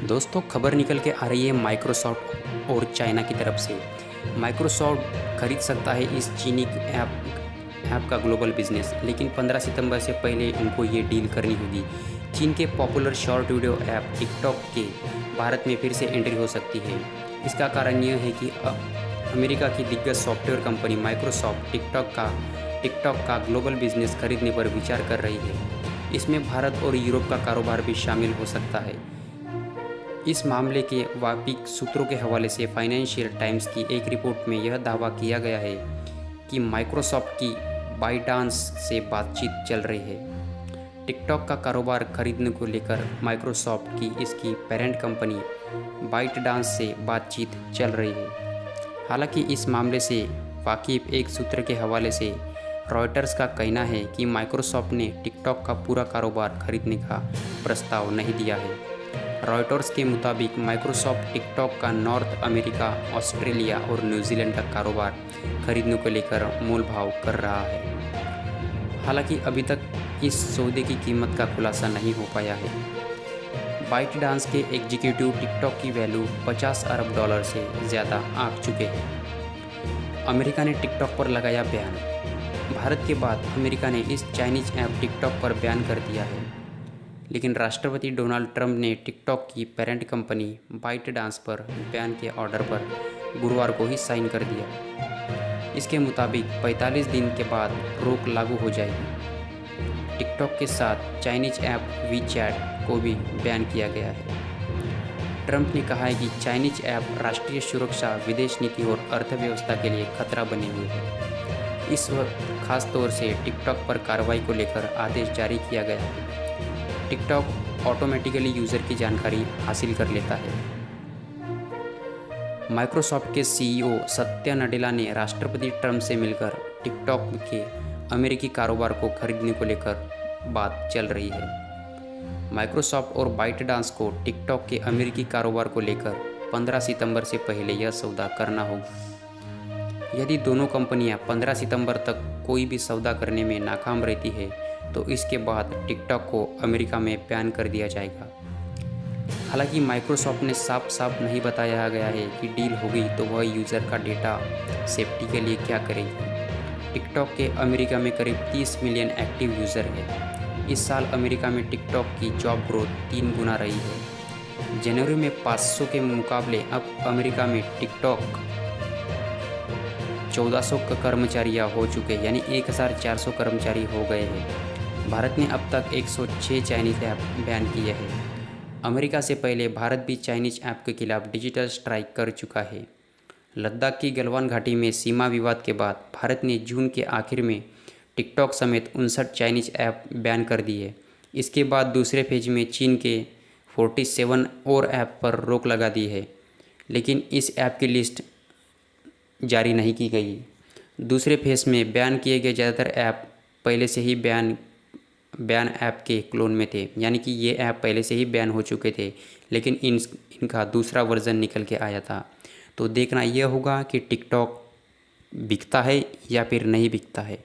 दोस्तों खबर निकल के आ रही है माइक्रोसॉफ्ट और चाइना की तरफ से। माइक्रोसॉफ्ट खरीद सकता है इस चीनी ऐप का ग्लोबल बिजनेस, लेकिन 15 सितंबर से पहले उनको ये डील करनी होगी। चीन के popular short video app TikTok के भारत में फिर से एंट्री हो सकती है। इसका कारण यह है कि अमेरिका की दिग्गज सॉफ्टवेयर कंपनी माइक्रोसॉफ्ट टिकटॉक का ग्लोबल बिजनेस खरीदने पर विचार कर रही है। इसमें भारत और यूरोप का कारोबार भी शामिल हो सकता है। इस मामले के वापिक सूत्रों के हवाले से फाइनेंशियल टाइम्स की एक रिपोर्ट में यह दावा किया गया है कि माइक्रोसॉफ्ट की बाइडांस से बातचीत चल रही है। टिकटॉक का कारोबार खरीदने को लेकर माइक्रोसॉफ्ट की इसकी पेरेंट कंपनी बाइटडांस से बातचीत चल रही है। हालांकि इस मामले से वाकिफ एक सूत्र के हवाले से रॉयटर्स का कहना है कि माइक्रोसॉफ्ट ने टिकटॉक का पूरा कारोबार खरीदने का प्रस्ताव नहीं दिया है। रॉयटर्स के मुताबिक माइक्रोसॉफ्ट टिकटॉक का नॉर्थ अमेरिका, ऑस्ट्रेलिया और न्यूजीलैंड का कारोबार खरीदने को लेकर मोल भाव कर रहा है। हालांकि अभी तक इस सौदे की कीमत का खुलासा नहीं हो पाया है। बाइटडांस के एग्जीक्यूटिव टिकटॉक की वैल्यू 50 अरब डॉलर से ज़्यादा आंक चुके हैं। अमेरिका ने टिकटॉक पर लगाया बैन। भारत के बाद अमेरिका ने इस चाइनीज ऐप टिकटॉक पर बैन कर दिया है, लेकिन राष्ट्रपति डोनाल्ड ट्रंप ने टिकटॉक की पेरेंट कंपनी बाइटडांस पर बैन के ऑर्डर पर गुरुवार को ही साइन कर दिया। इसके मुताबिक 45 दिन के बाद रोक लागू हो जाएगी। टिकटॉक के साथ चाइनीज ऐप वीचैट को भी बैन किया गया है। ट्रंप ने कहा है कि चाइनीज ऐप राष्ट्रीय सुरक्षा, विदेश नीति और अर्थव्यवस्था के लिए खतरा बने हुए हैं। इस वक्त खास तौर से टिकटॉक पर कार्रवाई को लेकर आदेश जारी किया गया है। टिकटॉक ऑटोमेटिकली यूज़र की जानकारी हासिल कर लेता है। माइक्रोसॉफ्ट के सीईओ सत्या नडेला ने राष्ट्रपति ट्रंप से मिलकर टिकटॉक के अमेरिकी कारोबार को खरीदने को लेकर बात चल रही है। माइक्रोसॉफ्ट और बाइटडांस को टिकटॉक के अमेरिकी कारोबार को लेकर 15 सितंबर से पहले यह सौदा करना होगा। यदि दोनों कंपनियां 15 सितंबर तक कोई भी सौदा करने में नाकाम रहती है तो इसके बाद टिकटॉक को अमेरिका में बैन कर दिया जाएगा। हालांकि माइक्रोसॉफ्ट ने साफ नहीं बताया गया है कि डील होगी तो वह यूज़र का डेटा सेफ्टी के लिए क्या करेगी। टिकटॉक के अमेरिका में करीब 30 मिलियन एक्टिव यूज़र है। इस साल अमेरिका में टिकटॉक की जॉब ग्रोथ 3 गुना रही है। जनवरी में 500 के मुकाबले अब अमेरिका में टिकटॉक 1400 कर्मचारी हो चुके हैं, यानी 1400 कर्मचारी हो गए हैं। भारत ने अब तक 106 चाइनीज़ ऐप बैन किए हैं। अमेरिका से पहले भारत भी चाइनीज़ ऐप के खिलाफ डिजिटल स्ट्राइक कर चुका है। लद्दाख की गलवान घाटी में सीमा विवाद के बाद भारत ने जून के आखिर में टिकटॉक समेत 59 चाइनीज़ ऐप बैन कर दिए। इसके बाद दूसरे फेज में चीन के 47 और ऐप पर रोक लगा दी है, लेकिन इस ऐप की लिस्ट जारी नहीं की गई। दूसरे फेज में बैन किए गए ज़्यादातर ऐप पहले से ही बैन ऐप के क्लोन में थे, यानी कि ये ऐप पहले से ही बैन हो चुके थे, लेकिन इनका दूसरा वर्जन निकल के आया था। तो देखना यह होगा कि टिकटॉक बिकता है या फिर नहीं बिकता है।